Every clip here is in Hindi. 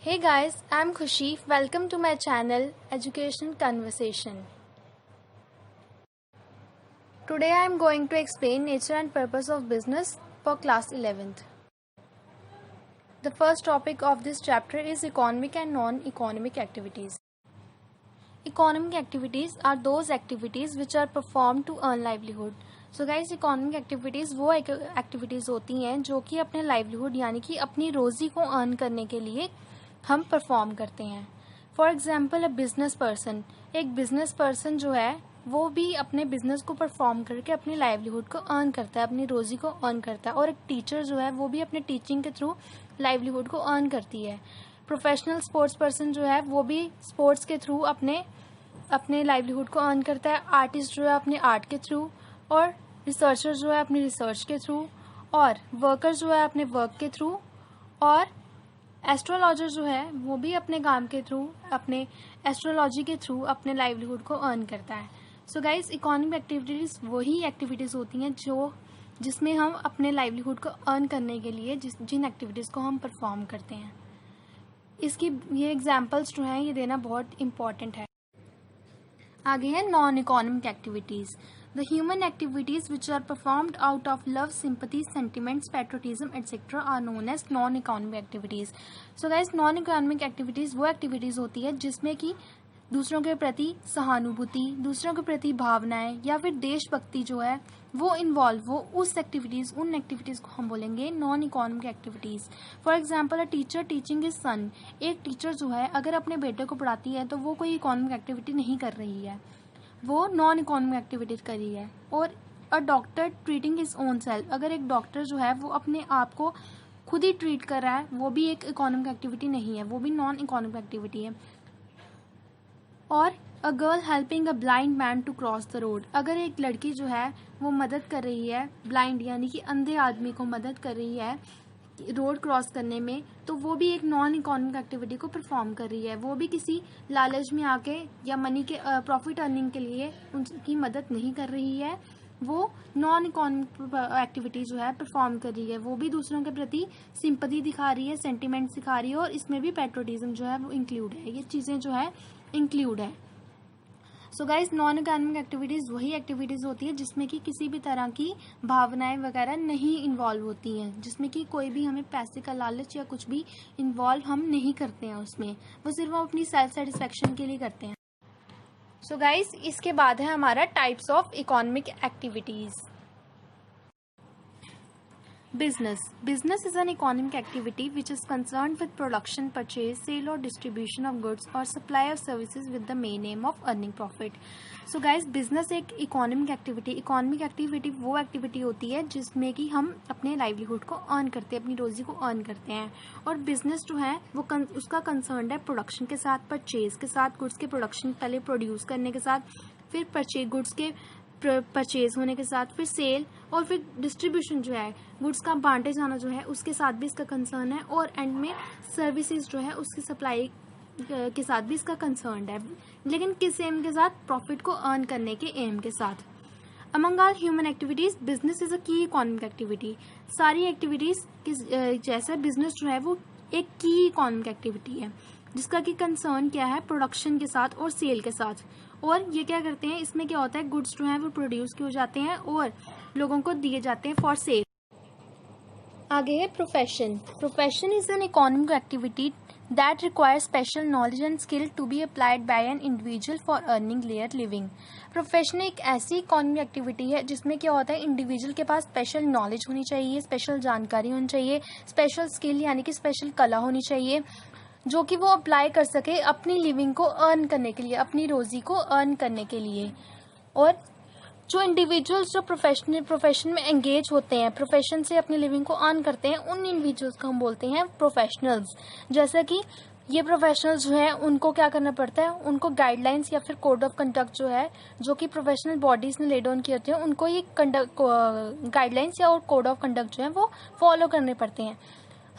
Hey guys, I'm Khushi. Welcome to my channel Education Conversation. Today I am going to explain nature and purpose of business for class 11th. The first topic of this chapter is economic and non-economic activities. Economic activities are those activities which are performed to earn livelihood. So guys, economic activities वो एक्टिविटीज़ होती हैं जो कि अपने लाइवलीहुड यानी कि अपनी रोज़ी को अर्न करने के लिए हम परफॉर्म करते हैं. For example a business person, एक बिजनेस पर्सन जो है वो भी अपने बिजनेस को परफॉर्म करके अपनी लाइवलीहुड को अर्न करता है, अपनी रोज़ी को अर्न करता है. और एक टीचर जो है वो भी अपने टीचिंग के थ्रू लाइवलीहुड को अर्न करती है. प्रोफेशनल स्पोर्ट्स पर्सन जो है वो भी स्पोर्ट्स के थ्रू अपने लाइवलीहुड को अर्न करता है. आर्टिस्ट जो है अपने आर्ट के थ्रू, और रिसर्चर जो है अपनी रिसर्च के थ्रू, और वर्कर जो है अपने वर्क के थ्रू, और एस्ट्रोलॉजर जो है वो भी अपने काम के थ्रू, अपने एस्ट्रोलॉजी के थ्रू अपने लाइवलीहुड को अर्न करता है. सो गाइस, इकोनॉमिक एक्टिविटीज़ वही एक्टिविटीज़ होती हैं जिसमें हम अपने लाइवलीहुड को अर्न करने के लिए जिन एक्टिविटीज़ को हम परफॉर्म करते हैं. इसकी ये एग्जांपल्स जो हैं ये देना बहुत इम्पॉर्टेंट है. आगे है non economic activities. The human activities which are performed out of love, sympathy, sentiments, patriotism, etc. are known as non-economic activities. So guys, non-economic activities वो activities होती है जिसमें कि दूसरों के प्रति सहानुभूति, दूसरों के प्रति भावनाएं या फिर देशभक्ति जो है वो इन्वॉल्व हो. उन एक्टिविटीज़ को हम बोलेंगे non economic activities. For example a teacher teaching his son. एक टीचर जो है अगर अपने बेटे को पढ़ाती है तो वो कोई इकोनॉमिक एक्टिविटी नहीं कर रही है, वो नॉन इकोनॉमिक एक्टिविटी कर रही है. और a doctor treating his own self. अगर एक डॉक्टर जो है वो अपने आप को खुद ही ट्रीट कर रहा है, वो भी एक इकोनॉमिक एक्टिविटी नहीं है, वो भी नॉन इकोनॉमिक एक्टिविटी है. और a girl helping a blind man to cross the road. अगर एक लड़की जो है वो मदद कर रही है, ब्लाइंड यानी कि अंधे आदमी को मदद कर रही है रोड क्रॉस करने में, तो वो भी एक नॉन इकोनॉमिक एक्टिविटी को परफॉर्म कर रही है. वो भी किसी लालच में आके या मनी के प्रॉफिट अर्निंग के लिए उनकी मदद नहीं कर रही है, वो नॉन इकोनॉमिक एक्टिविटी जो है परफॉर्म कर रही है. वो भी दूसरों के प्रति सिंपैथी दिखा रही है, सेंटिमेंट्स दिखा रही है, और इसमें भी पैट्रियोटिज्म जो है वो इंक्लूड है. ये चीज़ें जो है इंक्लूड है. So guys, non economic activities वही एक्टिविटीज़ होती है जिसमें कि किसी भी तरह की भावनाएं वगैरह नहीं इन्वॉल्व होती हैं, जिसमें कि कोई भी हमें पैसे का लालच या कुछ भी इन्वॉल्व हम नहीं करते हैं उसमें, वो सिर्फ हम अपनी सेल्फ सेटिस्फेक्शन के लिए करते हैं. सो गाइज, इसके बाद है हमारा types of economic activities. Business is an economic activity which is concerned with production, purchase, sale or distribution of goods or supply of services with the main aim of earning profit. So guys, business एक economic activity वो activity होती है जिसमें कि हम अपने livelihood को earn करते हैं, अपनी रोजी को earn करते हैं. और business जो है वो उसका concerned है production के साथ, purchase के साथ, goods के production पहले produce करने के साथ, फिर purchase goods के परचेज होने के साथ, फिर सेल, और फिर डिस्ट्रीब्यूशन जो है गुड्स का बांटे जाना जो है उसके साथ भी इसका कंसर्न है, और एंड में सर्विसेज जो है उसकी सप्लाई के साथ भी इसका कंसर्न है, लेकिन किस एम के साथ? प्रॉफिट को अर्न करने के एम के साथ. Among all human activities business is a की इकोनॉमिक एक्टिविटी. सारी एक्टिविटीज जैसा बिजनेस जो है वो एक की इकोनॉमिक एक्टिविटी है जिसका कि कंसर्न क्या है? प्रोडक्शन के साथ और सेल के साथ. और ये क्या करते हैं, इसमें क्या होता है, गुड्स जो हैं वो प्रोड्यूस किए जाते हैं और लोगों को दिए जाते हैं फॉर सेल. आगे है profession. Profession is an economic activity that require special knowledge and skill to be applied by an individual for earning their living. Profession एक ऐसी इकोनॉमिक एक्टिविटी है जिसमें क्या होता है, इंडिविजुअल के पास स्पेशल नॉलेज होनी चाहिए, स्पेशल जानकारी होनी चाहिए, स्पेशल स्किल यानी कि स्पेशल कला होनी चाहिए, जो कि वो अप्लाई कर सके अपनी लिविंग को अर्न करने के लिए, अपनी रोज़ी को अर्न करने के लिए. और जो इंडिविजुअल्स जो प्रोफेशन में एंगेज होते हैं, प्रोफेशन से अपनी लिविंग को अर्न करते हैं, उन इंडिविजुअल्स को हम बोलते हैं प्रोफेशनल्स. जैसा कि ये प्रोफेशनल्स जो हैं उनको क्या करना पड़ता है, उनको गाइडलाइंस या फिर कोड ऑफ कंडक्ट जो है जो कि प्रोफेशनल बॉडीज ने लेड ऑन किए होते हैं, उनको ये गाइडलाइंस या और कोड ऑफ कंडक्ट जो है वो फॉलो करने पड़ते हैं.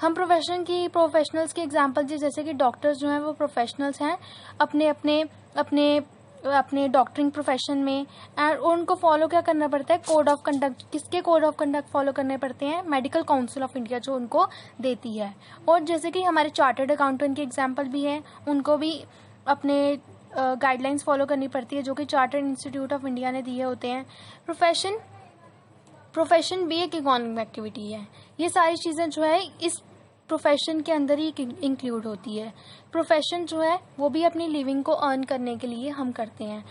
हम प्रोफेशनल्स के एग्जांपल जैसे कि डॉक्टर्स जो हैं वो प्रोफेशनल्स हैं, अपने अपने डॉक्टरिंग प्रोफेशन में, और उनको फॉलो क्या करना पड़ता है, कोड ऑफ कंडक्ट। किसके कोड ऑफ कंडक्ट फॉलो करने पड़ते हैं, मेडिकल काउंसिल ऑफ इंडिया जो उनको देती है। और जैसे कि हमारे चार्टर्ड अकाउंटेंट की एग्जांपल भी है, उनको भी अपने गाइडलाइंस फॉलो करनी पड़ती है जो कि चार्टर्ड इंस्टीट्यूट ऑफ इंडिया ने दिए होते हैं। प्रोफेशन भी एक इकोनॉमिक एक्टिविटी है। ये सारी चीज़ें जो है इस प्रोफेशन के अंदर ही इंक्लूड होती है। प्रोफेशन जो है वो भी अपनी लिविंग को अर्न करने के लिए हम करते हैं।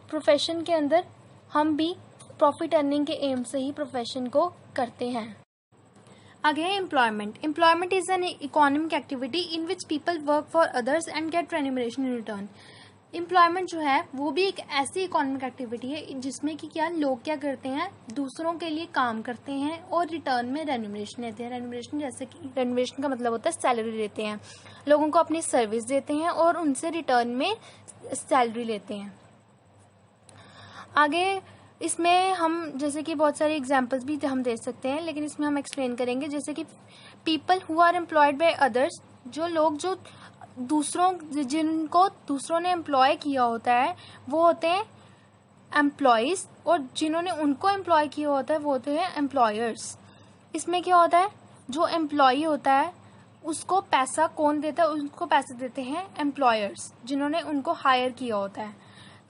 प्रोफेशन के अंदर हम भी प्रॉफिट अर्निंग के एम से ही प्रोफेशन को करते हैं। आगे है employment. Employment is an economic activity in which people work for others and get remuneration in return. Employment जो है वो भी एक ऐसी इकोनॉमिक एक्टिविटी है जिसमें कि क्या लोग क्या करते हैं, दूसरों के लिए काम करते हैं और रिटर्न में रेम्यूनरेशन लेते हैं। रेम्यूनरेशन जैसे कि रेम्यूनरेशन का मतलब होता है सैलरी लेते हैं, लोगों को अपनी सर्विस देते हैं और उनसे रिटर्न में सैलरी लेते हैं। आगे इसमें हम जैसे कि बहुत सारे एग्जांपल्स भी हम दे सकते हैं, लेकिन इसमें हम एक्सप्लेन करेंगे। जैसे कि people who are employed by others, जो लोग जो जिनको दूसरों ने एम्प्लॉय किया होता है वो होते हैं एम्प्लॉयज, और जिन्होंने उनको एम्प्लॉय किया होता है वो होते हैं एम्प्लॉयर्स। इसमें क्या होता है, जो एम्प्लॉय होता है उसको पैसा कौन देता है, उनको पैसे देते हैं एम्प्लॉयर्स जिन्होंने उनको हायर किया होता है।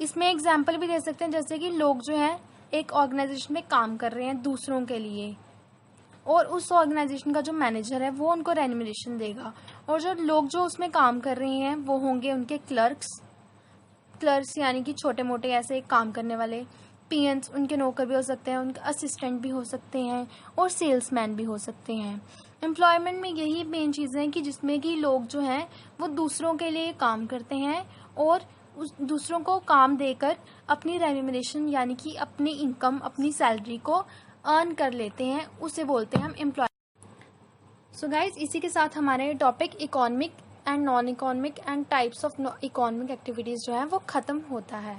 इसमें एग्जाम्पल भी दे सकते हैं, जैसे कि लोग जो हैं एक ऑर्गेनाइजेशन में काम कर रहे हैं दूसरों के लिए, और उस ऑर्गेनाइजेशन का जो मैनेजर है वो उनको रेम्यूनरेशन देगा, और जो लोग जो उसमें काम कर रहे हैं वो होंगे उनके क्लर्क्स यानी कि छोटे मोटे ऐसे काम करने वाले, पीएन्स उनके नौकर भी हो सकते हैं, उनके असिस्टेंट भी हो सकते हैं, और सेल्समैन भी हो सकते हैं। एम्प्लॉयमेंट में यही मेन चीज़ें हैं कि जिसमें कि लोग जो हैं वो दूसरों के लिए काम करते हैं और उस दूसरों को काम देकर अपनी रेम्यूनरेशन यानी कि अपनी इनकम, अपनी सैलरी को अर्न कर लेते हैं, उसे बोलते हैं हम एम्प्लॉय। सो गाइज, इसी के साथ हमारे topic economic and non economic and types of economic activities जो है वो ख़त्म होता है।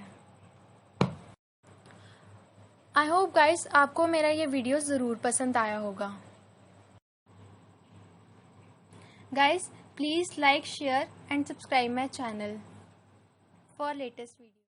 आई होप गाइज आपको मेरा ये वीडियो ज़रूर पसंद आया होगा। Guys please like, share and subscribe my channel for latest video.